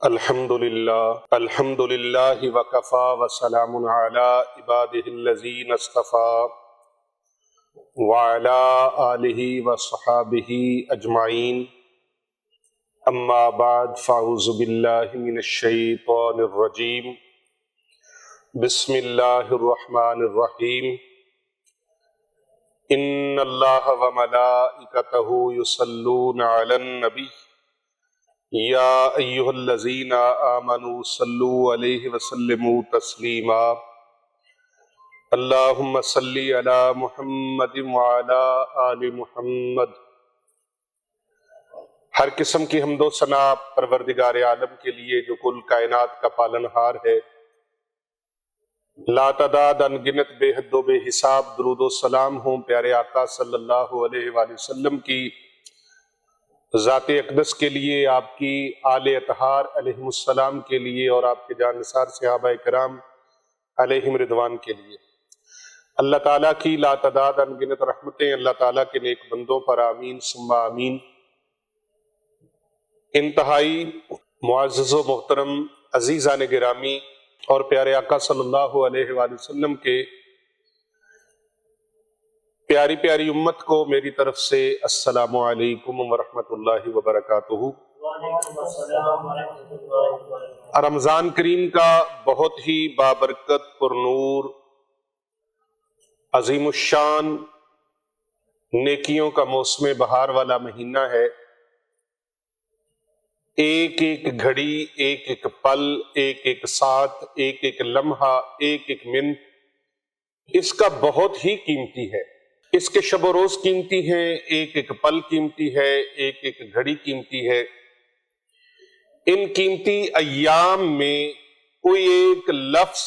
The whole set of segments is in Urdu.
الحمد للہ وکفا وسلام علی عبادہ الذین اصطفى وعلی آلہ وصحابہ اجمعین اما بعد فاعوذ باللہ من الشیطان الرجیم بسم اللہ الرحمن الرحیم ان اللہ وملائکتہ یصلون علی النبی یا ایہا الذین آمنوا صلوا علیہ وسلموا تسلیما اللہم صلی علی محمد وعلی آل محمد۔ ہر قسم کی حمد و ثنا پروردگار عالم کے لیے جو کل کائنات کا پالنہار ہے۔ لا تعداد انگنت بے حد و بے حساب درود و سلام ہوں پیارے آقا صلی اللہ علیہ وآلہ وسلم کی ذات اقدس کے لیے، آپ کی آل اطہار علیہم السلام کے لیے، اور آپ کے جان نثار صحابہ کرام علیہم رضوان کے لیے۔ اللہ تعالیٰ کی لا تعداد انگنت رحمتیں اللہ تعالیٰ کے نیک بندوں پر آمین ثم آمین۔ انتہائی معزز و محترم عزیزان گرامی اور پیارے آقا صلی اللہ علیہ وآلہ وسلم کے پیاری پیاری امت کو میری طرف سے السلام علیکم ورحمۃ اللہ وبرکاتہ۔ رمضان کریم کا بہت ہی بابرکت، پرنور، عظیم الشان، نیکیوں کا موسم بہار والا مہینہ ہے۔ ایک ایک گھڑی، ایک ایک پل، ایک ایک ساتھ، ایک ایک لمحہ، ایک ایک منٹ اس کا بہت ہی قیمتی ہے۔ اس کے شب و روز قیمتی ہیں، ایک ایک پل قیمتی ہے، ایک ایک گھڑی قیمتی ہے۔ ان قیمتی ایام میں کوئی ایک لفظ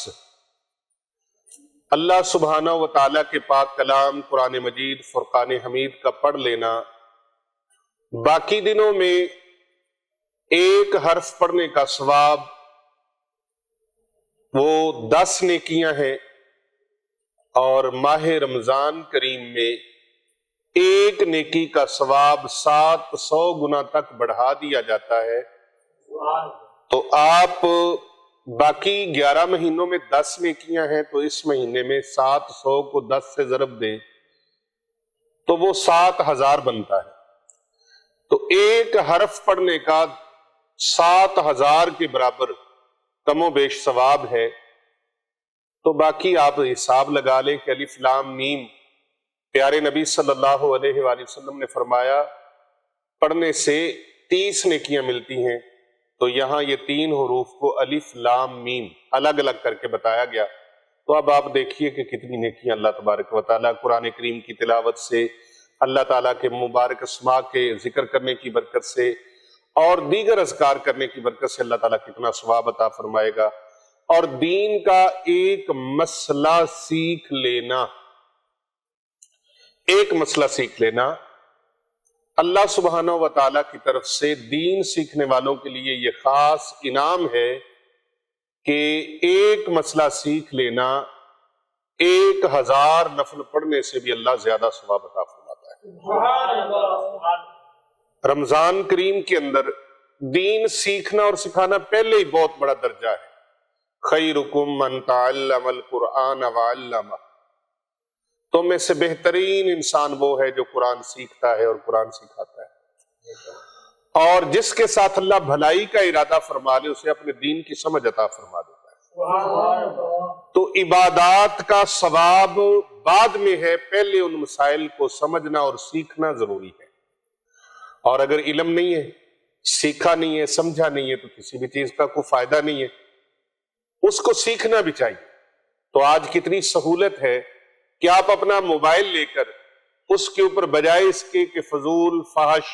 اللہ سبحانہ و تعالیٰ کے پاک کلام قرآن مجید فرقان حمید کا پڑھ لینا، باقی دنوں میں ایک حرف پڑھنے کا ثواب وہ 10 نیکیاں ہیں، اور ماہ رمضان کریم میں ایک نیکی کا ثواب 700 گنا تک بڑھا دیا جاتا ہے۔ تو آپ باقی 11 مہینوں میں 10 نیکیاں ہیں، تو اس مہینے میں 700 کو 10 سے ضرب دیں تو وہ 7000 بنتا ہے۔ تو ایک حرف پڑھنے کا 7000 کے برابر کم و بیش ثواب ہے۔ تو باقی آپ حساب لگا لیں کہ الف لام میم، پیارے نبی صلی اللہ علیہ وآلہ وسلم نے فرمایا پڑھنے سے 30 نیکیاں ملتی ہیں، تو یہاں یہ 3 حروف کو الف لام میم الگ الگ کر کے بتایا گیا۔ تو اب آپ دیکھیے کہ کتنی نیکیاں اللہ تبارک و تعالیٰ قرآن کریم کی تلاوت سے، اللہ تعالیٰ کے مبارک اسماء کے ذکر کرنے کی برکت سے، اور دیگر اذکار کرنے کی برکت سے اللہ تعالیٰ کتنا ثواب عطا فرمائے گا۔ اور دین کا ایک مسئلہ سیکھ لینا، اللہ سبحانہ و تعالیٰ کی طرف سے دین سیکھنے والوں کے لیے یہ خاص انعام ہے کہ ایک مسئلہ سیکھ لینا 1000 نفل پڑھنے سے بھی اللہ زیادہ ثواب عطا فرماتا ہے۔ رمضان کریم کے اندر دین سیکھنا اور سکھانا پہلے ہی بہت بڑا درجہ ہے۔ خیرکم من تعلم القرآن وعلمہ، تم میں سے بہترین انسان وہ ہے جو قرآن سیکھتا ہے اور قرآن سکھاتا ہے، اور جس کے ساتھ اللہ بھلائی کا ارادہ فرما لے اسے اپنے دین کی سمجھ عطا فرما دیتا ہے۔ تو عبادات کا ثواب بعد میں ہے، پہلے ان مسائل کو سمجھنا اور سیکھنا ضروری ہے۔ اور اگر علم نہیں ہے، سیکھا نہیں ہے، سمجھا نہیں ہے، تو کسی بھی چیز کا کوئی فائدہ نہیں ہے، اس کو سیکھنا بھی چاہیے۔ تو آج کتنی سہولت ہے کہ آپ اپنا موبائل لے کر اس کے اوپر بجائے اس کے کہ فضول، فحش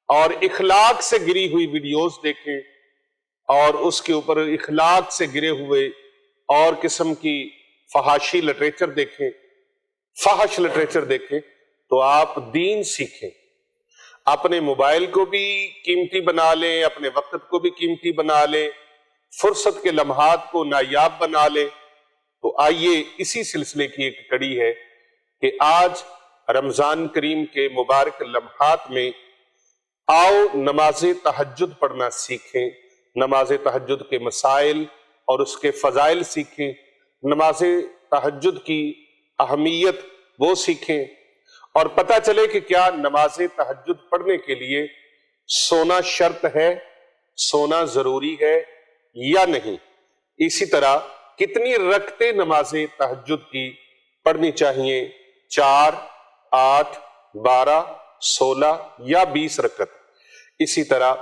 اور اخلاق سے گری ہوئی ویڈیوز دیکھیں، اور اس کے اوپر اخلاق سے گرے ہوئے اور قسم کی فحاشی لٹریچر دیکھیں، فحش لٹریچر دیکھیں، تو آپ دین سیکھیں۔ اپنے موبائل کو بھی قیمتی بنا لیں، اپنے وقت کو بھی قیمتی بنا لیں، فرصت کے لمحات کو نایاب بنا لیں۔ تو آئیے اسی سلسلے کی ایک کڑی ہے کہ آج رمضان کریم کے مبارک لمحات میں آؤ نماز تہجد پڑھنا سیکھیں، نماز تہجد کے مسائل اور اس کے فضائل سیکھیں، نماز تہجد کی اہمیت وہ سیکھیں، اور پتہ چلے کہ کیا نماز تہجد پڑھنے کے لیے سونا شرط ہے، سونا ضروری ہے یا نہیں۔ اسی طرح کتنی رکعتیں نماز تہجد کی پڑھنی چاہیے، 4، 8، 12، 16 یا 20 رکعت۔ اسی طرح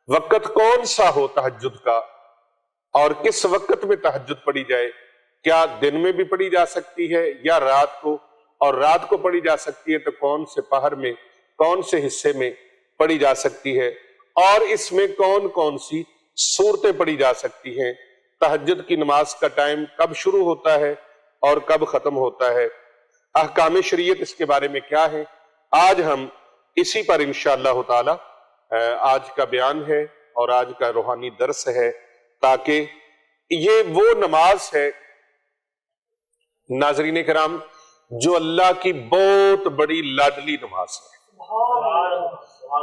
وقت کون سا ہو تہجد کا، اور کس وقت میں تہجد پڑھی جائے، کیا دن میں بھی پڑھی جا سکتی ہے یا رات کو، اور رات کو پڑھی جا سکتی ہے تو کون سے پہر میں، کون سے حصے میں پڑھی جا سکتی ہے، اور اس میں کون کون سی صورتیں پڑھی جا سکتی ہیں، تہجد کی نماز کا ٹائم کب شروع ہوتا ہے اور کب ختم ہوتا ہے، احکام شریعت اس کے بارے میں کیا ہے۔ آج ہم اسی پر انشاءاللہ تعالی آج کا بیان ہے اور آج کا روحانی درس ہے، تاکہ یہ وہ نماز ہے ناظرین کرام جو اللہ کی بہت بڑی لاڈلی نماز ہے،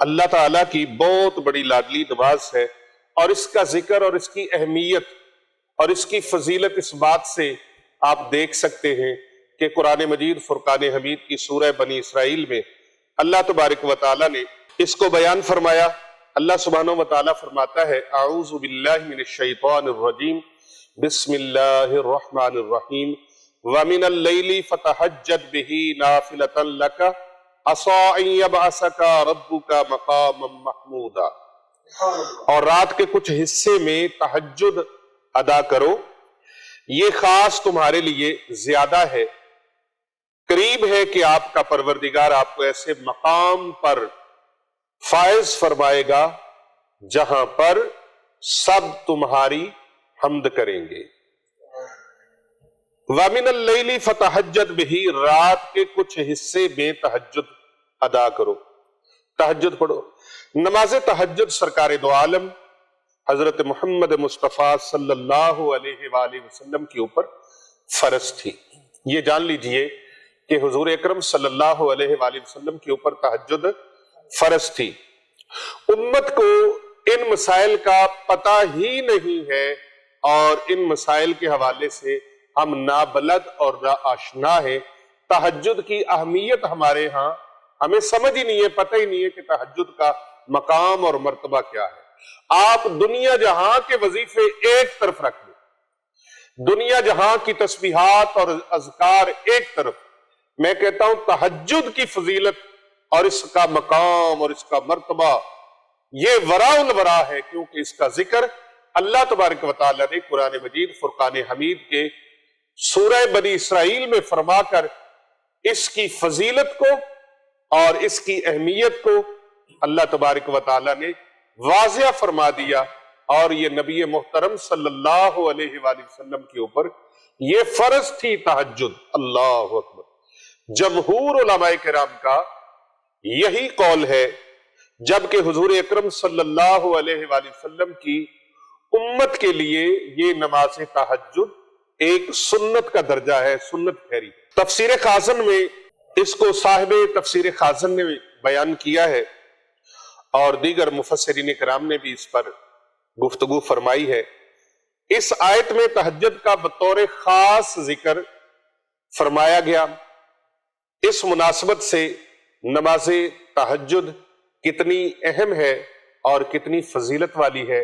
اللہ تعالیٰ کی بہت بڑی لاڈلی نماز ہے، اور اس کا ذکر اور اس کی اہمیت اور اس کی فضیلت اس بات سے آپ دیکھ سکتے ہیں کہ قرآن مجید فرقان حمید کی سورہ بنی اسرائیل میں اللہ تبارک و تعالیٰ نے اس کو بیان فرمایا۔ اللہ سبحانہ و تعالیٰ فرماتا ہے، اعوذ باللہ من الشیطان الرجیم، بسم اللہ الرحمن الرحیم، وَمِنَ اللَّيْلِ فَتَحَجَّدْ بِهِ نَافِلَةً لَكَ عَسَىٰ أَن يَبْعَثَكَ رَبُّكَ مَقَامًا مَحْمُودًا، اور رات کے کچھ حصے میں تہجد ادا کرو، یہ خاص تمہارے لیے زیادہ ہے، قریب ہے کہ آپ کا پروردگار آپ کو ایسے مقام پر فائز فرمائے گا جہاں پر سب تمہاری حمد کریں گے۔ وَمِنَ اللَّيْلِ فَتَحَجَّدْ بِهِ، رات کے کچھ حصے میں تہجد ادا کرو، تہجد پڑھو۔ نماز تہجد سرکار دو عالم حضرت محمد مصطفیٰ صلی اللہ علیہ وآلہ وسلم کے اوپر فرض تھی۔ یہ جان لیجئے کہ حضور اکرم صلی اللہ علیہ وآلہ وسلم کے اوپر تہجد فرض تھی۔ امت کو ان مسائل کا پتہ ہی نہیں ہے، اور ان مسائل کے حوالے سے ہم نابلد اور ناآشنا ہیں۔ تہجد کی اہمیت ہمارے ہاں ہمیں سمجھ ہی نہیں ہے، پتہ ہی نہیں ہے کہ تہجد کا مقام اور مرتبہ کیا ہے۔ آپ دنیا جہاں کے وظیفے ایک طرف رکھ لیں، دنیا جہاں کی تسبیحات اور اذکار ایک طرف، میں کہتا ہوں تہجد کی فضیلت اور اس کا مقام اور اس کا مرتبہ یہ وراء الورا ہے، کیونکہ اس کا ذکر اللہ تبارک و تعالیٰ نے قرآن مجید فرقان حمید کے سورہ بنی اسرائیل میں فرما کر اس کی فضیلت کو اور اس کی اہمیت کو اللہ تبارک و تعالیٰ نے واضح فرما دیا، اور یہ نبی محترم صلی اللہ علیہ وآلہ وسلم کے اوپر یہ فرض تھی تہجد۔ اللہ اکبر۔ جمہور علماء کرام کا یہی قول ہے، جبکہ حضور اکرم صلی اللہ علیہ وآلہ وسلم کی امت کے لیے یہ نماز تہجد ایک سنت کا درجہ ہے، سنت ٹھہری۔ تفسیر خازن میں اس کو صاحب تفسیر خازن نے بیان کیا ہے، اور دیگر مفسرین کرام نے بھی اس پر گفتگو فرمائی ہے۔ اس آیت میں تہجد کا بطور خاص ذکر فرمایا گیا۔ اس مناسبت سے نماز تہجد کتنی اہم ہے اور کتنی فضیلت والی ہے،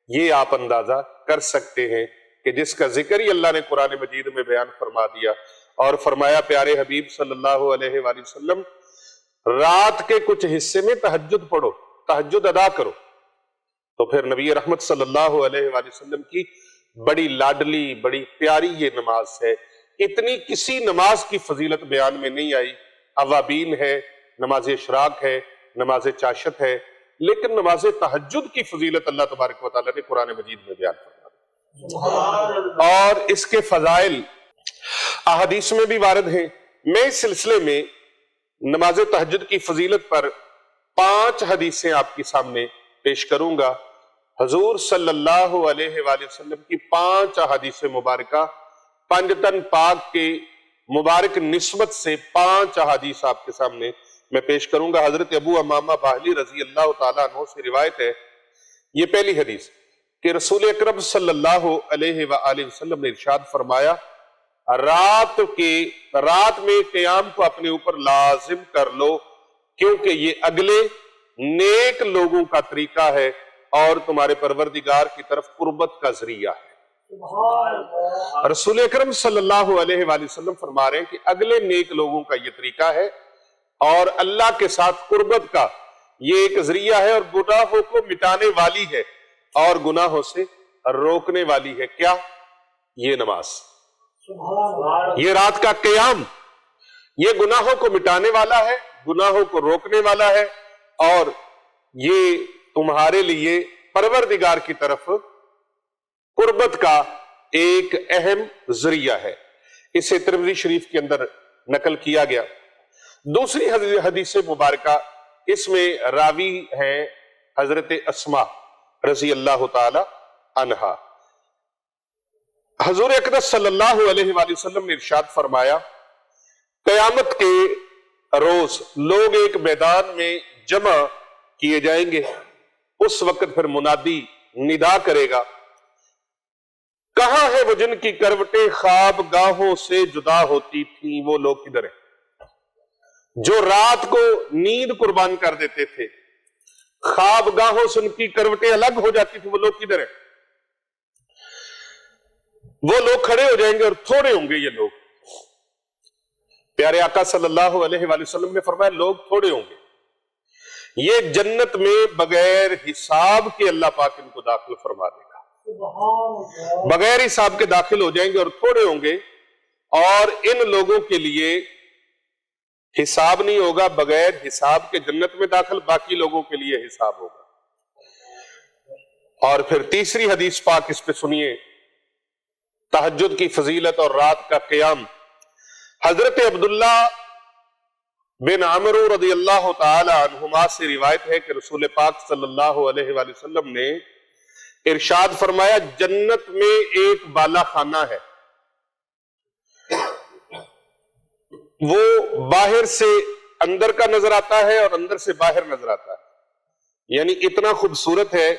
یہ آپ اندازہ کر سکتے ہیں کہ جس کا ذکر ہی اللہ نے قرآن مجید میں بیان فرما دیا، اور فرمایا پیارے حبیب صلی اللہ علیہ وآلہ وسلم رات کے کچھ حصے میں تہجد پڑھو، تہجد ادا کرو۔ تو پھر نبی رحمت صلی اللہ علیہ وآلہ وسلم کی بڑی لاڈلی، بڑی پیاری یہ نماز ہے۔ اتنی کسی نماز کی فضیلت بیان میں نہیں آئی۔ اوابین ہے، نماز اشراق ہے، نماز چاشت ہے، لیکن نماز تہجد کی فضیلت اللہ تبارک و تعالیٰ نے قرآن مجید میں بیان فرمائی، اور اس کے فضائل احادیث میں بھی وارد ہیں۔ میں اس سلسلے میں نماز تہجد کی فضیلت پر 5 حدیثیں آپ کے سامنے پیش کروں گا۔ حضور صلی اللہ علیہ وآلہ وسلم کی 5 احادیث مبارکہ، پنجتن پاک کے مبارک نسبت سے 5 احادیث آپ کے سامنے میں پیش کروں گا۔ حضرت ابو امامہ باہلی رضی اللہ تعالیٰ عنہ سے روایت ہے، یہ پہلی حدیث، کہ رسول اکرم صلی اللہ علیہ وآلہ وسلم نے ارشاد فرمایا رات میں قیام کو اپنے اوپر لازم کر لو، کیونکہ یہ اگلے نیک لوگوں کا طریقہ ہے اور تمہارے پروردگار کی طرف قربت کا ذریعہ ہے۔ رسول اکرم صلی اللہ علیہ وآلہ وسلم فرما رہے ہیں کہ اگلے نیک لوگوں کا یہ طریقہ ہے اور اللہ کے ساتھ قربت کا یہ ایک ذریعہ ہے، اور گناہوں کو مٹانے والی ہے اور گناہوں سے روکنے والی ہے۔ کیا؟ یہ نماز، یہ رات کا قیام، یہ گناہوں کو مٹانے والا ہے، گناہوں کو روکنے والا ہے، اور یہ تمہارے لیے پروردگار کی طرف قربت کا ایک اہم ذریعہ ہے۔ اسے ترمذی شریف کے اندر نقل کیا گیا۔ دوسری حدیث مبارکہ، اس میں راوی ہیں حضرت اسماء رضی اللہ تعالی عنہا۔ حضور اقدس صلی اللہ علیہ وآلہ وسلم نے ارشاد فرمایا قیامت کے روز لوگ ایک میدان میں جمع کیے جائیں گے، اس وقت پھر منادی ندا کرے گا کہاں ہے وہ جن کی کروٹیں خواب گاہوں سے جدا ہوتی تھیں، وہ لوگ کدھر ہیں؟ جو رات کو نیند قربان کر دیتے تھے، خواب گاہوں سے ان کی کروٹیں الگ ہو جاتی تھی، وہ لوگ کدھر ہیں؟ وہ لوگ کھڑے ہو جائیں گے اور تھوڑے ہوں گے یہ لوگ۔ پیارے آقا صلی اللہ علیہ وآلہ وسلم نے فرمایا لوگ تھوڑے ہوں گے، یہ جنت میں بغیر حساب کے اللہ پاک ان کو داخل فرما دے گا، بغیر حساب کے داخل ہو جائیں گے اور تھوڑے ہوں گے، اور ان لوگوں کے لیے حساب نہیں ہوگا، بغیر حساب کے جنت میں داخل، باقی لوگوں کے لیے حساب ہوگا۔ اور پھر تیسری حدیث پاک اس پہ سنیے، تہجد کی فضیلت اور رات کا قیام۔ حضرت عبداللہ بن عمرو رضی اللہ تعالی عنہما سے روایت ہے کہ رسول پاک صلی اللہ علیہ وآلہ وسلم نے ارشاد فرمایا جنت میں ایک بالا خانہ ہے، وہ باہر سے اندر کا نظر آتا ہے اور اندر سے باہر نظر آتا ہے، یعنی اتنا خوبصورت ہے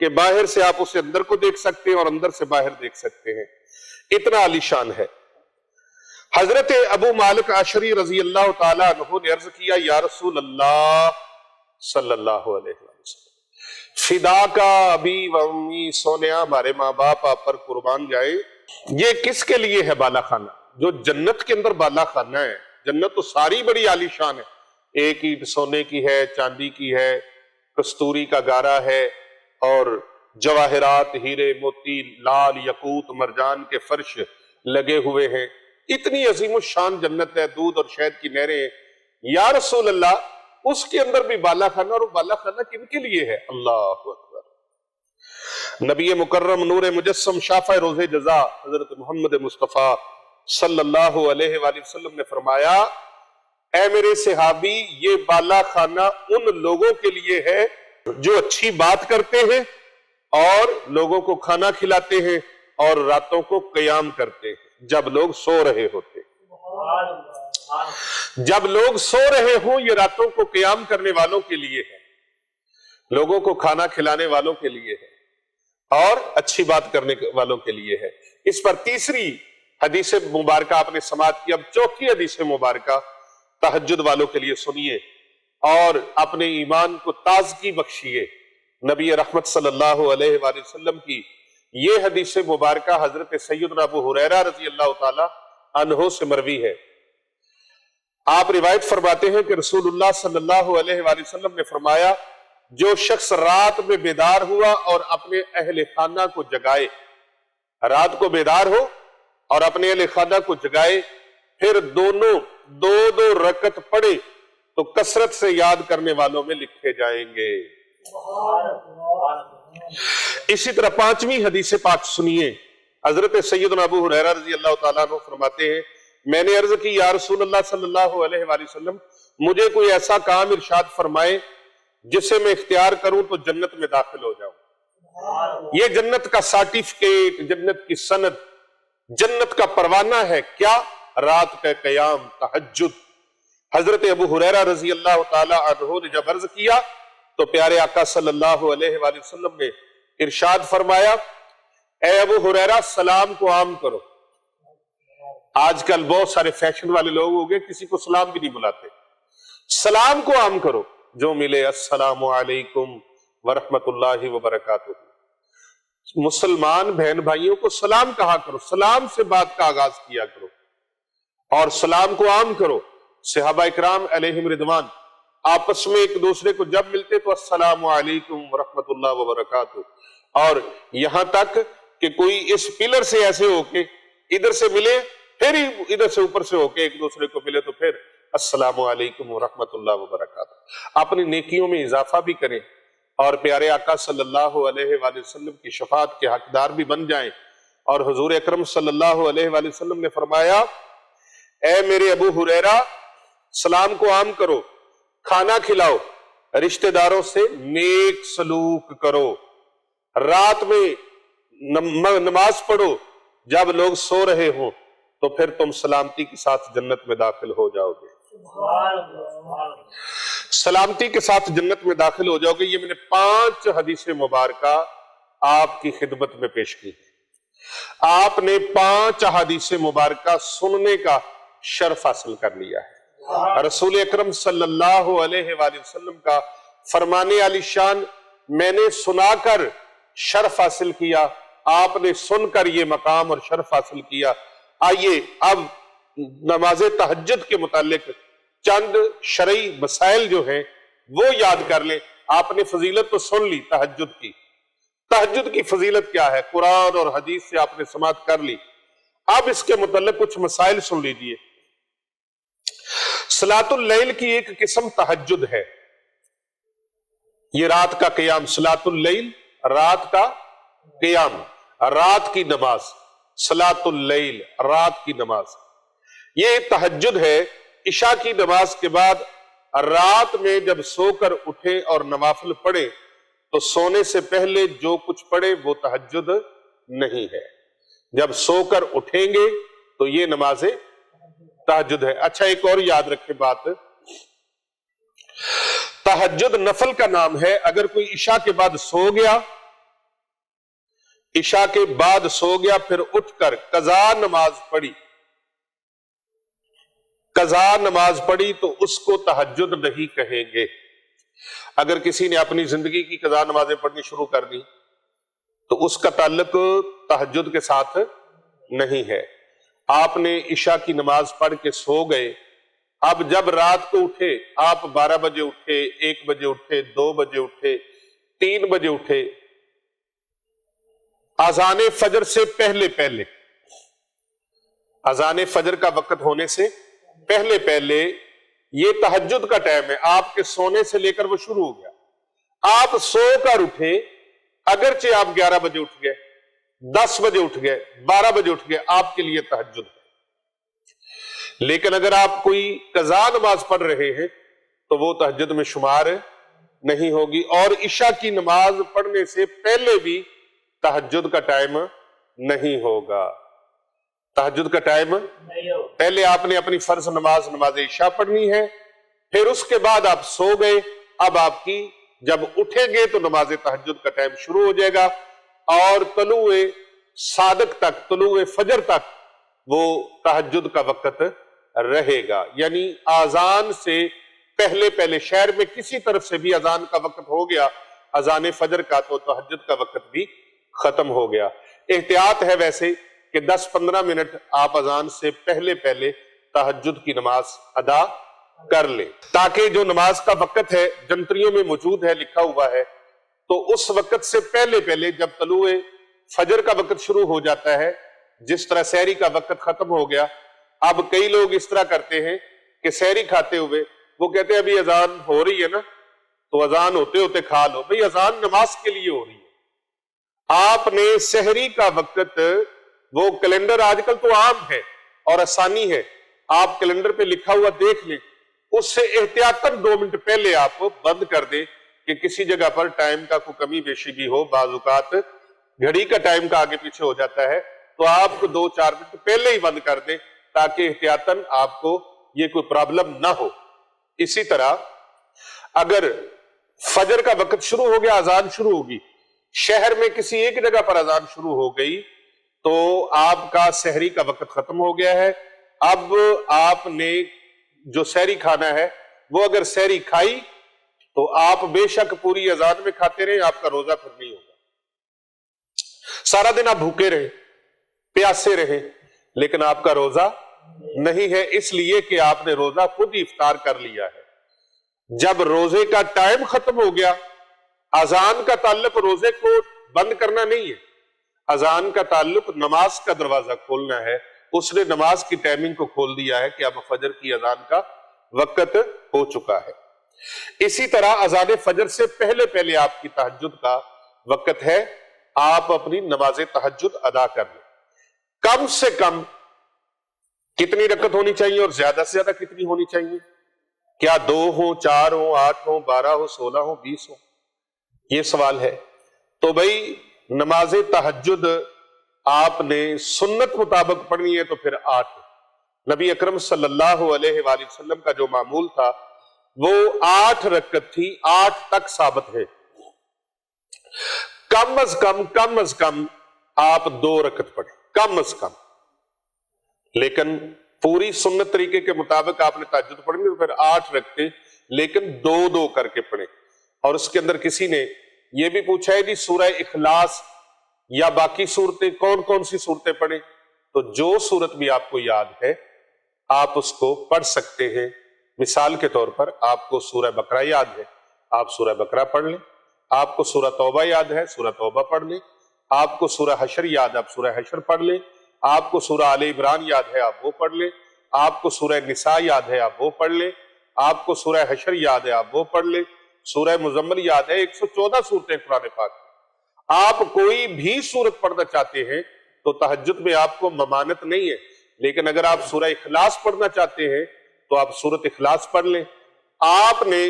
کہ باہر سے آپ اسے اندر کو دیکھ سکتے ہیں اور اندر سے باہر دیکھ سکتے ہیں، اتنا عالی شان ہے۔ حضرت ابو مالک عشری رضی اللہ تعالی عنہ نے عرض کیا یا رسول اللہ صلی اللہ علیہ وسلم فدا کا ابی و امی، سونیا ہمارے ماں باپ آپ پر قربان جائے، یہ کس کے لیے ہے بالا خانہ؟ جو جنت کے اندر بالا خانہ ہے، جنت تو ساری بڑی عالی شان ہے، ایک ہی سونے کی ہے، چاندی کی ہے، کستوری کا گارا ہے، اور جواہرات، ہیرے موتی، لال یاقوت مرجان کے فرش لگے ہوئے ہیں، اتنی عظیم الشان جنت ہے، دودھ اور شہد کی نہریں ہیں۔ یا رسول اللہ اس کے اندر بھی بالا خانہ، اور وہ بالا خانہ کن کے لیے ہے؟ اللہ اکبر۔ نبی مکرم نور مجسم شافع روز جزا حضرت محمد مصطفیٰ صلی اللہ علیہ وآلہ وسلم نے فرمایا اے میرے صحابی، یہ بالا خانہ ان لوگوں کے لیے ہے جو اچھی بات کرتے ہیں اور لوگوں کو کھانا کھلاتے ہیں اور راتوں کو قیام کرتے ہیں جب لوگ سو رہے ہوتے، جب لوگ سو رہے ہوں یہ راتوں کو قیام کرنے والوں کے لیے ہے، لوگوں کو کھانا کھلانے والوں کے لیے ہے اور اچھی بات کرنے والوں کے لیے ہے۔ اس پر تیسری حدیث مبارکہ آپ نے سماعت کی، اب چوتھی حدیث مبارکہ تہجد والوں کے لیے سنیے اور اپنے ایمان کو تازگی بخشیے۔ نبی رحمت صلی اللہ علیہ وآلہ وسلم کی یہ حدیث مبارکہ حضرت سیدنا ابو ہریرہ رضی اللہ تعالی عنہ سے مروی ہے۔ آپ روایت فرماتے ہیں کہ رسول اللہ صلی اللہ علیہ وآلہ وسلم نے فرمایا جو شخص رات میں بیدار ہوا اور اپنے اہل خانہ کو جگائے، رات کو بیدار ہو اور اپنے اہل خانہ کو جگائے، پھر دونوں دو رکعت پڑھے تو کثرت سے یاد کرنے والوں میں لکھے جائیں گے۔ اسی طرح پانچویں حدیث پاک سنیے، حضرت سیدنا ابو ہریرہ رضی اللہ تعالیٰ عنہ فرماتے ہیں میں نے عرض کی یا رسول اللہ صلی اللہ علیہ وآلہ وسلم مجھے کوئی ایسا کام ارشاد فرمائے جسے میں اختیار کروں تو جنت میں داخل ہو جاؤں۔ یہ جنت کا سرٹیفکیٹ، جنت کی سند، جنت کا پروانہ ہے، کیا؟ رات کا قیام، تہجد۔ حضرت ابو ہریرہ رضی اللہ تعالی عنہ نے جب عرض کیا تو پیارے آقا صلی اللہ علیہ وآلہ وسلم نے ارشاد فرمایا اے ابو ہریرہ سلام کو عام کرو۔ آج کل بہت سارے فیشن والے لوگ ہو گئے، کسی کو سلام بھی نہیں بلاتے۔ سلام کو عام کرو، جو ملے السلام علیکم ورحمۃ اللہ وبرکاتہ۔ مسلمان بہن بھائیوں کو سلام کہا کرو، سلام سے بات کا آغاز کیا کرو اور سلام کو عام کرو۔ صحابہ اکرام علیہم رضوان آپس میں ایک دوسرے کو جب ملتے تو السلام علیکم ورحمۃ اللہ وبرکاتہ، اور یہاں تک کہ کوئی اس پلر سے ایسے ہو کے ادھر سے ملے پھر ہی ادھر سے اوپر سے ہو کے ایک دوسرے کو ملے تو پھر السلام علیکم ورحمۃ اللہ وبرکاتہ۔ اپنی نیکیوں میں اضافہ بھی کریں اور پیارے آقا صلی اللہ علیہ وآلہ وسلم کی شفاعت کے حقدار بھی بن جائیں۔ اور حضور اکرم صلی اللہ علیہ وآلہ وسلم نے فرمایا اے میرے ابو ہریرہ سلام کو عام کرو، کھانا کھلاؤ، رشتہ داروں سے نیک سلوک کرو، رات میں نماز پڑھو جب لوگ سو رہے ہوں، تو پھر تم سلامتی کے ساتھ جنت میں داخل ہو جاؤ گے۔ سلامتی کے ساتھ جنت میں داخل ہو جاؤ گے۔ یہ میں نے 5 حدیث مبارکہ آپ کی خدمت میں پیش کی۔ آپ نے 5 حدیث مبارکہ سننے کا شرف حاصل کر لیا ہے۔ رسول اکرم صلی اللہ علیہ وآلہ وسلم کا فرمانے علی شان میں نے سنا کر شرف حاصل کیا، آپ نے سن کر یہ مقام اور شرف حاصل کیا۔ آئیے اب نماز تہجد کے متعلق چند شرعی مسائل جو ہیں وہ یاد کر لیں۔ آپ نے فضیلت تو سن لی تہجد کی، تہجد کی فضیلت کیا ہے قرآن اور حدیث سے آپ نے سماعت کر لی۔ اب اس کے متعلق کچھ مسائل سن لیجئے۔ صلاۃ اللیل کی ایک قسم تہجد ہے، یہ رات کا قیام، صلاۃ اللیل رات کا قیام، رات کی نماز، صلاۃ اللیل رات کی نماز، یہ تہجد ہے۔ عشاء کی نماز کے بعد رات میں جب سو کر اٹھے اور نوافل پڑھے تو سونے سے پہلے جو کچھ پڑھے وہ تہجد نہیں ہے، جب سو کر اٹھیں گے تو یہ نماز تہجد ہے۔ اچھا ایک اور یاد رکھے بات، تہجد نفل کا نام ہے۔ اگر کوئی عشاء کے بعد سو گیا، عشاء کے بعد سو گیا پھر اٹھ کر قضا نماز پڑھی، قضا نماز پڑھی تو اس کو تہجد نہیں کہیں گے۔ اگر کسی نے اپنی زندگی کی قضا نمازیں پڑھنی شروع کر دی تو اس کا تعلق تہجد کے ساتھ نہیں ہے۔ آپ نے عشاء کی نماز پڑھ کے سو گئے، اب جب رات کو اٹھے، آپ 12 بجے اٹھے، 1 بجے اٹھے، 2 بجے اٹھے، 3 بجے اٹھے، اذان فجر سے پہلے پہلے، اذان فجر کا وقت ہونے سے پہلے پہلے یہ تہجد کا ٹائم ہے، آپ کے سونے سے لے کر وہ شروع ہو گیا۔ آپ سو کر اٹھے، اگرچہ آپ 11 بجے اٹھ گئے، 10 بجے اٹھ گئے، 12 بجے اٹھ گئے، آپ کے لیے تہجد ہے۔ لیکن اگر آپ کوئی قضا نماز پڑھ رہے ہیں تو وہ تہجد میں شمار نہیں ہوگی۔ اور عشاء کی نماز پڑھنے سے پہلے بھی تہجد کا ٹائم نہیں ہوگا، تہجد کا ٹائم پہلے آپ نے اپنی فرض نماز عشاء پڑھنی ہے، پھر اس کے بعد آپ سو گئے، اب آپ کی جب اٹھیں گے تو نماز تہجد کا ٹائم شروع ہو جائے گا اور طلوع صادق تک، طلوع فجر تک وہ تہجد کا وقت رہے گا۔ یعنی اذان سے پہلے پہلے شہر میں کسی طرف سے بھی اذان کا وقت ہو گیا، اذان فجر کا، تو تہجد کا وقت بھی ختم ہو گیا۔ احتیاط ہے ویسے کہ 10-15 منٹ آپ اذان سے پہلے پہلے تہجد کی نماز ادا کر لیں، تاکہ جو نماز کا وقت ہے جنتریوں میں موجود ہے، لکھا ہوا ہے، تو اس وقت سے پہلے پہلے جب طلوع فجر کا وقت شروع ہو جاتا ہے، جس طرح سحری کا وقت ختم ہو گیا، اب کئی لوگ اس طرح کرتے ہیں کہ سحری کھاتے ہوئے وہ کہتے ہیں ابھی اذان ہو رہی ہے نا تو اذان ہوتے ہوتے کھا لو۔ بھئی اذان نماز کے لیے ہو رہی ہے۔ آپ نے سحری کا وقت، وہ کیلنڈر آج کل تو عام ہے اور آسانی ہے، آپ کیلنڈر پہ لکھا ہوا دیکھ لیں، اس سے احتیاطاً 2 منٹ پہلے آپ بند کر دیں کہ کسی جگہ پر ٹائم کا کوئی کمی بیشی بھی ہو، بعض اوقات گھڑی کا ٹائم کا آگے پیچھے ہو جاتا ہے، تو آپ کو 2-4 منٹ پہلے ہی بند کر دیں تاکہ احتیاطاً آپ کو یہ کوئی پرابلم نہ ہو۔ اسی طرح اگر فجر کا وقت شروع ہو گیا، اذان شروع ہوگی، شہر میں کسی ایک جگہ پر اذان شروع ہو گئی تو آپ کا سحری کا وقت ختم ہو گیا ہے. اب آپ نے جو سحری کھانا ہے وہ اگر سحری کھائی تو آپ بے شک پوری اذان میں کھاتے رہے، آپ کا روزہ پھر نہیں ہوگا. سارا دن آپ بھوکے رہے، پیاسے رہے، لیکن آپ کا روزہ نہیں ہے، اس لیے کہ آپ نے روزہ خود ہی افطار کر لیا ہے. جب روزے کا ٹائم ختم ہو گیا، اذان کا تعلق روزے کو بند کرنا نہیں ہے، اذان کا تعلق نماز کا دروازہ کھولنا ہے. اس نے نماز کی ٹائمنگ کو کھول دیا ہے کہ اب فجر کی اذان کا وقت ہو چکا ہے. اسی طرح اذان فجر سے پہلے پہلے آپ کی تہجد کا وقت ہے، آپ اپنی نماز تہجد ادا کر لیں. کم سے کم کتنی رکعت ہونی چاہیے اور زیادہ سے زیادہ کتنی ہونی چاہیے؟ کیا 2 ہوں، 4 ہوں، 8 ہوں، 12 ہوں، 16 ہوں، 20 ہوں؟ یہ سوال ہے. تو بھائی نماز تہجد آپ نے سنت مطابق پڑھنی ہے تو پھر 8. نبی اکرم صلی اللہ علیہ وآلہ وسلم کا جو معمول تھا وہ 8 رکعت تھی، 8 تک ثابت ہے. کم از کم آپ 2 رکعت پڑھیں، کم از کم. لیکن پوری سنت طریقے کے مطابق آپ نے تہجد پڑھنی تو پھر 8 رکعتیں، لیکن 2 کر کے پڑھیں. اور اس کے اندر کسی نے یہ بھی پوچھا ہے کہ سورہ اخلاص یا باقی صورتیں کون سی صورتیں پڑھیں؟ تو جو صورت بھی آپ کو یاد ہے آپ اس کو پڑھ سکتے ہیں. مثال کے طور پر آپ کو سورہ بقرہ یاد ہے، آپ سورہ بقرہ پڑھ لیں. آپ کو سورہ توبہ یاد ہے، سورہ توبہ پڑھ لیں. آپ کو سورہ حشر یاد ہے، آپ سورہ حشر پڑھ لیں. آپ کو سورہ آل عمران یاد ہے، آپ وہ پڑھ لیں. آپ کو سورہ نساء یاد ہے، آپ وہ پڑھ لیں. آپ کو سورہ حشر یاد ہے، آپ وہ پڑھ لیں. سورہ مزمل یاد ہے، 114 صورتیں قرآن پاک. آپ کوئی بھی صورت پڑھنا چاہتے ہیں تو تہجد میں آپ کو ممانت نہیں ہے. لیکن اگر آپ سورہ اخلاص پڑھنا چاہتے ہیں تو آپ سورۃ اخلاص پڑھ لیں. آپ نے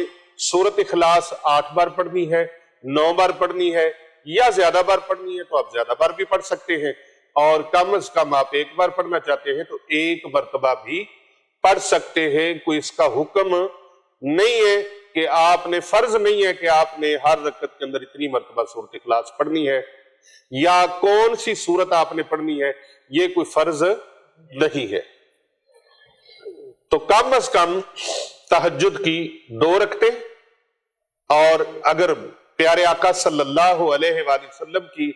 سورۃ اخلاص 8 بار پڑھنی ہے، 9 بار پڑھنی ہے یا زیادہ بار پڑھنی ہے تو آپ زیادہ بار بھی پڑھ سکتے ہیں. اور کم از کم آپ 1 بار پڑھنا چاہتے ہیں تو 1 مرتبہ بھی پڑھ سکتے ہیں. کوئی اس کا حکم نہیں ہے کہ آپ نے، فرض نہیں ہے کہ آپ نے ہر رکعت کے اندر اتنی مرتبہ سورۃ اخلاص پڑھنی ہے یا کون سی سورت آپ نے پڑھنی ہے، یہ کوئی فرض نہیں ہے. تو کم از کم تہجد کی 2 رکعتیں، اور اگر پیارے آقا صلی اللہ علیہ وآلہ وسلم کی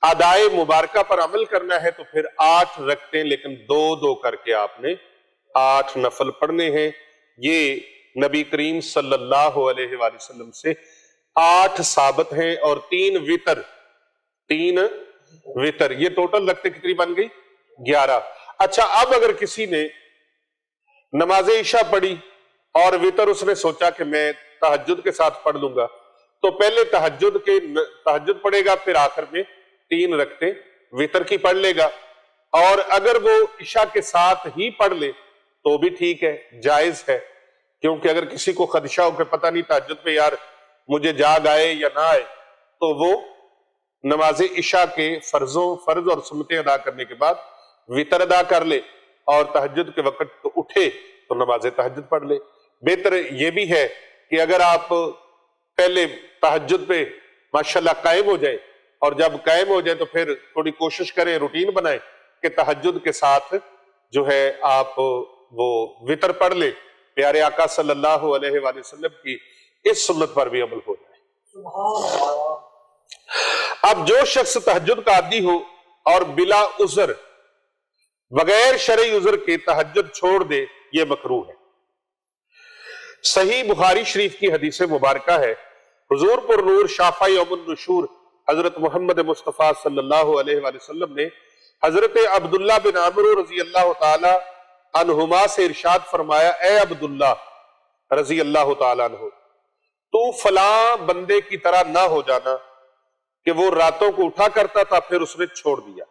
ادائے مبارکہ پر عمل کرنا ہے تو پھر 8 رکعتیں، لیکن 2 کر کے آپ نے 8 نفل پڑھنے ہیں. یہ نبی کریم صلی اللہ علیہ وآلہ وسلم سے 8 ثابت ہیں اور 3 وطر. یہ ٹوٹل رکعتیں کتنی بن گئی؟ 11. اچھا، اب اگر کسی نے نماز عشاء پڑھی اور وطر اس نے سوچا کہ میں تہجد کے ساتھ پڑھ لوں گا تو پہلے تہجد پڑھے گا، پھر آخر میں 3 رکعتیں وطر کی پڑھ لے گا. اور اگر وہ عشاء کے ساتھ ہی پڑھ لے تو بھی ٹھیک ہے، جائز ہے. کیونکہ اگر کسی کو خدشہ ہو کہ پتہ نہیں تہجد پہ یار مجھے جاگ آئے یا نہ آئے تو وہ نماز عشاء کے فرض اور سنتیں ادا کرنے کے بعد وطر ادا کر لے، اور تہجد کے وقت تو اٹھے تو نماز تہجد پڑھ لے. بہتر یہ بھی ہے کہ اگر آپ پہلے تہجد پہ ماشاءاللہ قائم ہو جائیں، اور جب قائم ہو جائے تو پھر تھوڑی کوشش کریں، روٹین بنائیں کہ تہجد کے ساتھ جو ہے آپ وہ وطر پڑھ لیں. پیارے آقا صلی اللہ علیہ وآلہ وسلم کی اس سنت پر بھی عمل ہو جائے. اب جو شخص تہجد کا عادی ہو اور بلا عذر، بغیر شرعی عذر کے تہجد چھوڑ دے، یہ مکروہ ہے. صحیح بخاری شریف کی حدیث مبارکہ ہے، حضور پر نور شافع یوم النشور حضرت محمد مصطفیٰ صلی اللہ علیہ وآلہ وسلم نے حضرت عبداللہ بن عمرو رضی اللہ تعالی عنہما سے ارشاد فرمایا، اے عبداللہ رضی اللہ تعالی عنہ، تو فلاں بندے کی طرح نہ ہو جانا کہ وہ راتوں کو اٹھا کرتا تھا پھر اس نے چھوڑ دیا.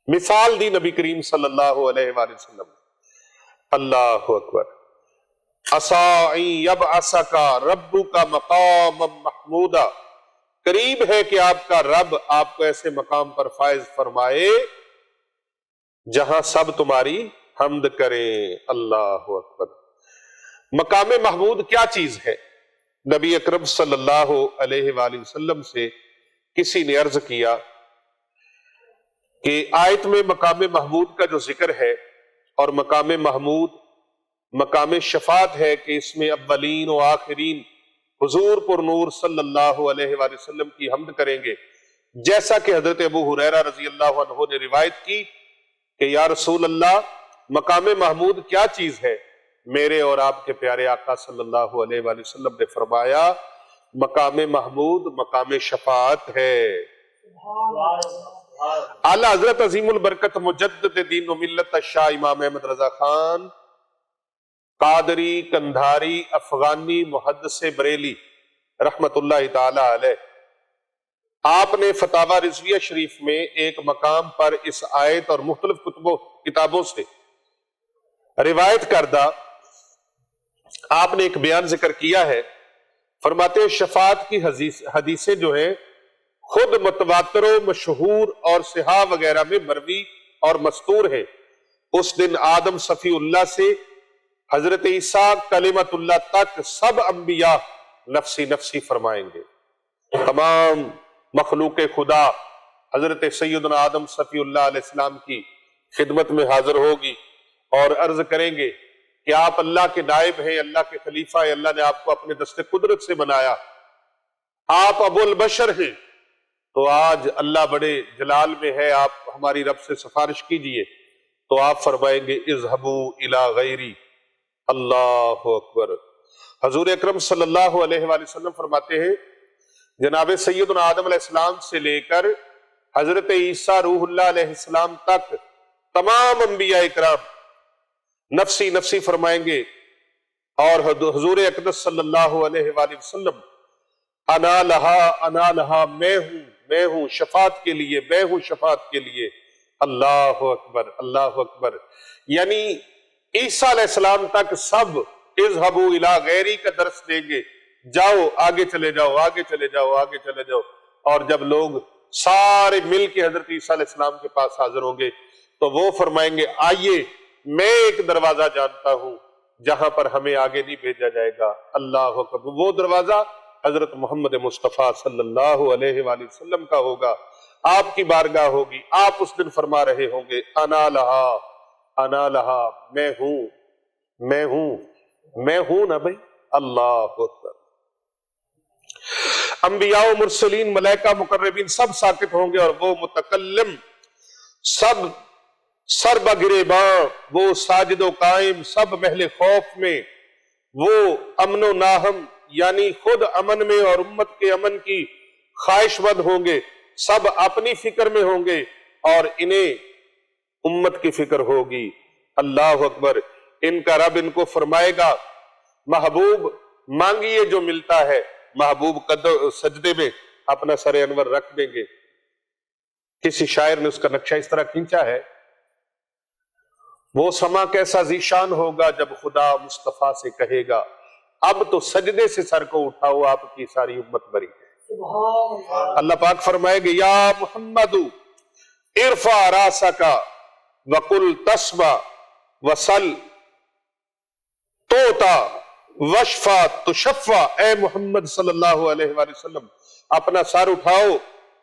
مثال دی نبی کریم صلی اللہ علیہ وآلہ وسلم. اللہ اکبر. عسیٰ ان یبعثک ربک مقاما محمودا، قریب ہے کہ آپ کا رب آپ کو ایسے مقام پر فائز فرمائے جہاں سب تمہاری حمد کریں. اللہ اکبر. مقام محمود کیا چیز ہے؟ نبی اکرم صلی اللہ علیہ وآلہ وسلم سے کسی نے عرض کیا کہ آیت میں مقام محمود کا جو ذکر ہے، اور مقام محمود مقام شفاعت ہے کہ اس میں اولین و آخرین حضور پر نور صلی اللہ علیہ وآلہ وسلم کی حمد کریں گے، جیسا کہ حضرت ابو ہریرہ رضی اللہ عنہ نے روایت کی کہ یا رسول اللہ، مقام محمود کیا چیز ہے؟ میرے اور آپ کے پیارے آقا صلی اللہ علیہ وآلہ وسلم نے فرمایا مقام محمود مقام شفاعت ہے۔ اعلیٰ حضرت عظیم البرکت مجدد دین و ملت شاہ امام احمد رضا خان قادری کندھاری افغانی محدث بریلی رحمت اللہ تعالی علیہ، آپ نے فتاوی رضویہ شریف میں ایک مقام پر اس آیت اور مختلف کتابوں سے روایت کردہ آپ نے ایک بیان ذکر کیا ہے۔ فرماتے ہیں شفاعت کی حدیثیں جو ہیں خود متواتر و مشہور اور صحاح وغیرہ میں مروی اور مستور ہیں۔ اس دن آدم صفی اللہ سے حضرت عیسیٰ کلمت اللہ تک سب انبیاء نفسی نفسی فرمائیں گے۔ تمام مخلوق خدا حضرت سیدنا آدم صفی اللہ علیہ السلام کی خدمت میں حاضر ہوگی اور عرض کریں گے کہ آپ اللہ کے نائب ہیں، اللہ کے خلیفہ ہیں، اللہ نے آپ کو اپنے دست قدرت سے بنایا، آپ ابو البشر ہیں، تو آج اللہ بڑے جلال میں ہے، آپ ہماری رب سے سفارش کیجئے۔ تو آپ فرمائیں گے اذهبوا الى غیری، اللہ اکبر۔ حضور اکرم صلی اللہ علیہ وآلہ وسلم فرماتے ہیں جناب سیدنا آدم علیہ السلام سے لے کر حضرت عیسیٰ روح اللہ علیہ السلام تک تمام انبیاء اکرام نفسی نفسی فرمائیں گے، اور حضور اقدس صلی اللہ علیہ وآلہ وسلم انا لہا میں ہوں شفاعت کے لیے، میں ہوں شفاعت کے لیے۔ اللہ اکبر اللہ اکبر۔ یعنی عیسیٰ علیہ السلام تک سب اذهبوا الى غیری کا درس دیں گے، جاؤ آگے چلے جاؤ آگے چلے جاؤ آگے چلے جاؤ۔ اور جب لوگ سارے مل کے حضرت عیسیٰ علیہ السلام کے پاس حاضر ہوں گے تو وہ فرمائیں گے آئیے، میں ایک دروازہ جانتا ہوں جہاں پر ہمیں آگے نہیں بھیجا جائے گا۔ اللہ اکبر۔ وہ دروازہ حضرت محمد مصطفیٰ صلی اللہ علیہ وآلہ وسلم کا ہوگا، آپ کی بارگاہ ہوگی، آپ اس دن فرما رہے ہوں گے انا لہا، میں ہوں نا بھائی۔ اللہ اکبر۔ انبیاء و مرسلین ملائکہ مقربین سب ساکت ہوں گے، اور وہ متکلم سب سر بگریباں، وہ ساجد و قائم سب محل خوف میں، وہ امن و ناہم یعنی خود امن میں اور امت کے امن کی خواہش مند ہوں گے، سب اپنی فکر میں ہوں گے اور انہیں امت کی فکر ہوگی۔ اللہ اکبر۔ ان کا رب ان کو فرمائے گا محبوب مانگیے جو ملتا ہے، محبوب سجدے میں اپنا سر انور رکھ دیں گے۔ کسی شاعر نے اس کا نقشہ اس طرح کھینچا ہے، وہ سما کیسا ذیشان ہوگا جب خدا مصطفیٰ سے کہے گا اب تو سجدے سے سر کو اٹھاؤ، آپ کی ساری امت بری ہے۔ اللہ پاک فرمائے گا یا محمد ارفع راسک وقل تسمع وصل توتا وشفا تشفا۔ اے محمد صلی اللہ علیہ وآلہ وسلم اپنا سر اٹھاؤ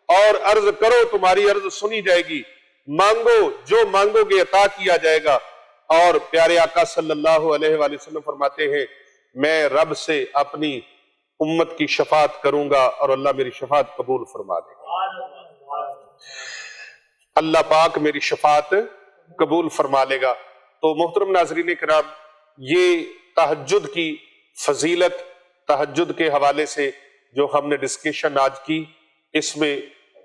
اور عرض کرو، تمہاری عرض سنی جائے گی، مانگو جو مانگو گے عطا کیا جائے گا۔ اور پیارے آقا صلی اللہ علیہ وآلہ وسلم فرماتے ہیں میں رب سے اپنی امت کی شفاعت کروں گا اور اللہ میری شفاعت قبول فرما دے گا، اللہ پاک میری شفاعت قبول فرما لے گا۔ تو محترم ناظرین کرام، یہ تہجد کی فضیلت، تہجد کے حوالے سے جو ہم نے ڈسکشن آج کی، اس میں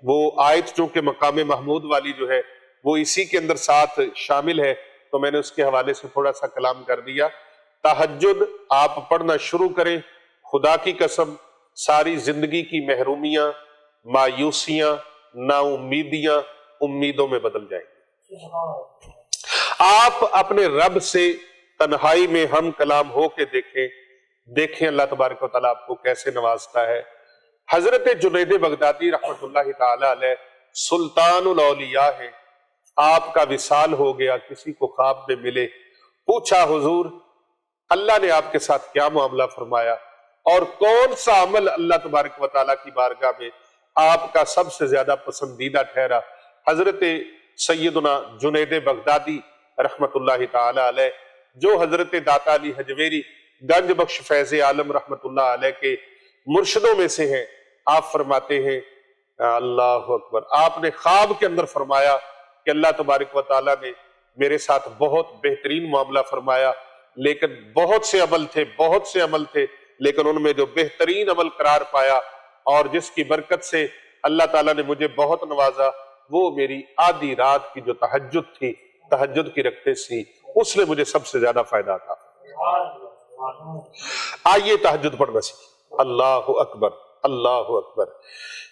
وہ آیت چونکہ مقام محمود والی جو ہے وہ اسی کے اندر ساتھ شامل ہے، تو میں نے اس کے حوالے سے تھوڑا سا کلام کر دیا۔ تہجد آپ پڑھنا شروع کریں، خدا کی قسم ساری زندگی کی محرومیاں، مایوسیاں، نا امیدیاں امیدوں میں بدل جائیں گی۔ آپ اپنے رب سے تنہائی میں ہم کلام ہو کے دیکھیں اللہ تبارک و تعالیٰ آپ کو کیسے نوازتا ہے۔ حضرت جنید بغدادی رحمت اللہ تعالی علیہ سلطان الاولیاء ہے، آپ کا وصال ہو گیا، کسی کو خواب میں ملے، پوچھا حضور اللہ نے آپ کے ساتھ کیا معاملہ فرمایا؟ اور کون سا عمل اللہ تبارک و تعالیٰ کی بارگاہ میں آپ کا سب سے زیادہ پسندیدہ ٹھہرا؟ حضرت سیدنا جنید بغدادی رحمت اللہ تعالی علیہ، جو حضرت داتا علی حجویری گنج بخش فیض عالم رحمت اللہ علیہ کے مرشدوں میں سے ہیں، آپ فرماتے ہیں اللہ اکبر، آپ نے خواب کے اندر فرمایا کہ اللہ تبارک و تعالیٰ نے میرے ساتھ بہت بہترین معاملہ فرمایا، لیکن بہت سے عمل تھے لیکن ان میں جو بہترین عمل قرار پایا اور جس کی برکت سے اللہ تعالیٰ نے مجھے بہت نوازا، وہ میری آدھی رات کی جو تہجد تھی، تہجد کی رکعتیں تھی، اس نے مجھے سب سے زیادہ فائدہ تھا۔ آئیے تہجد پڑھنا سیکھیں۔ اللہ اکبر، اللہ اکبر۔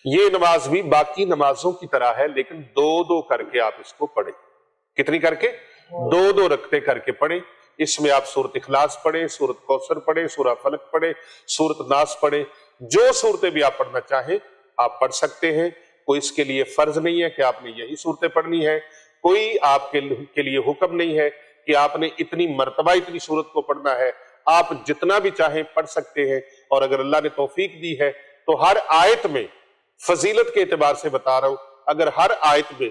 یہ نماز بھی باقی نمازوں کی طرح ہے، لیکن دو دو کر کے آپ اس کو پڑھیں۔ کتنی کر کے؟ دو دو رکعتیں کر کے پڑھیں۔ اس میں آپ سورۃ اخلاص پڑھیں، سورۃ کوثر پڑھیں، سورہ فلق پڑھیں، سورۃ ناس پڑھیں، جو صورتیں بھی آپ پڑھنا چاہیں آپ پڑھ سکتے ہیں۔ کوئی اس کے لیے فرض نہیں ہے کہ آپ نے یہی صورتیں پڑھنی ہے، کوئی آپ کے لیے حکم نہیں ہے کہ آپ نے اتنی مرتبہ اتنی صورت کو پڑھنا ہے، آپ جتنا بھی چاہیں پڑھ سکتے ہیں۔ اور اگر اللہ نے توفیق دی ہے تو ہر آیت میں، فضیلت کے اعتبار سے بتا رہا ہوں، اگر ہر آیت میں،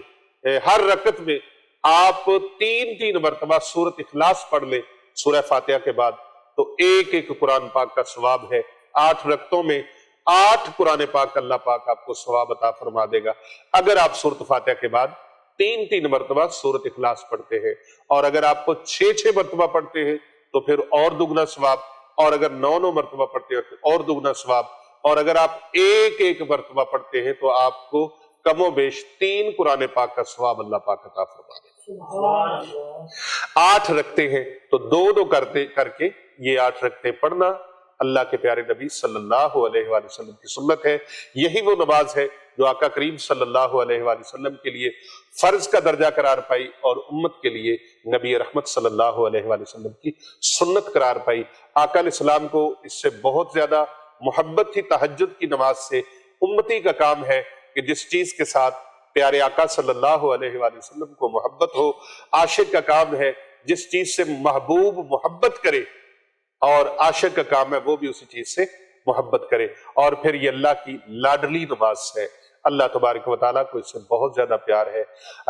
ہر رکعت میں آپ 3 مرتبہ سورۃ اخلاص پڑھ لیں سورہ فاتحہ کے بعد، تو ایک قرآن پاک کا ثواب ہے۔ 8 رکعتوں میں 8 قرآن پاک اللہ پاک آپ کو ثواب عطا فرما دے گا اگر آپ سورۃ فاتحہ کے بعد 3 مرتبہ سورۃ اخلاص پڑھتے ہیں۔ اور اگر آپ کو 6 مرتبہ پڑھتے ہیں تو پھر اور دگنا ثواب، اور اگر 9 مرتبہ پڑھتے ہیں تو اور دگنا ثواب، اور اگر آپ ایک مرتبہ پڑھتے ہیں تو آپ کو کم و بیش 3 قرآن پاک کا ثواب اللہ پاک عطا فرما دے گا۔ 8 رکھتے ہیں تو دو کر کے یہ 8 رکھتے پڑھنا اللہ کے پیارے نبی صلی اللہ علیہ وآلہ وسلم کی سنت ہے۔ یہی وہ نماز ہے جو آقا کریم صلی اللہ علیہ وآلہ وسلم کے لیے فرض کا درجہ قرار پائی اور امت کے لیے نبی رحمت صلی اللہ علیہ وآلہ وسلم کی سنت قرار پائی۔ آقا علیہ السلام کو اس سے بہت زیادہ محبت تھی تہجد کی نماز سے۔ امتی کا کام ہے کہ جس چیز کے ساتھ پیارے آقا صلی اللہ علیہ وآلہ وسلم کو محبت ہو، عاشق کا کام ہے جس چیز سے محبوب محبت کرے، اور عاشق کا کام ہے وہ بھی اسی چیز سے محبت کرے۔ اور پھر یہ اللہ کی لاڈلی نماز ہے، اللہ تبارک و تعالیٰ کو اس سے بہت زیادہ پیار ہے۔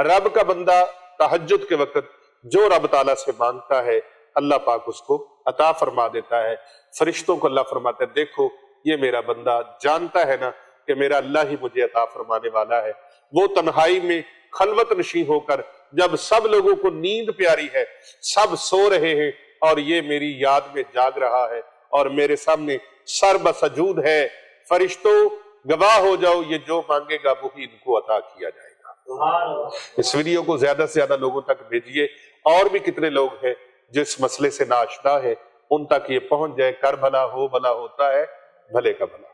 رب کا بندہ تہجد کے وقت جو رب تعالیٰ سے مانگتا ہے اللہ پاک اس کو عطا فرما دیتا ہے۔ فرشتوں کو اللہ فرماتا ہے دیکھو یہ میرا بندہ جانتا ہے نا کہ میرا اللہ ہی مجھے عطا فرمانے والا ہے۔ وہ تنہائی میں خلوت نشین ہو کر جب سب لوگوں کو نیند پیاری ہے، سب سو رہے ہیں اور یہ میری یاد میں جاگ رہا ہے اور میرے سامنے سر بسجود ہے، فرشتوں گواہ ہو جاؤ یہ جو مانگے گا وہی ان کو عطا کیا جائے گا۔ اس ویڈیو کو زیادہ سے زیادہ لوگوں تک بھیجیے، اور بھی کتنے لوگ ہیں جس مسئلے سے ناشنا ہے ان تک یہ پہنچ جائے۔ کر بھلا ہو بھلا ہوتا ہے، بھلے کا بھلا۔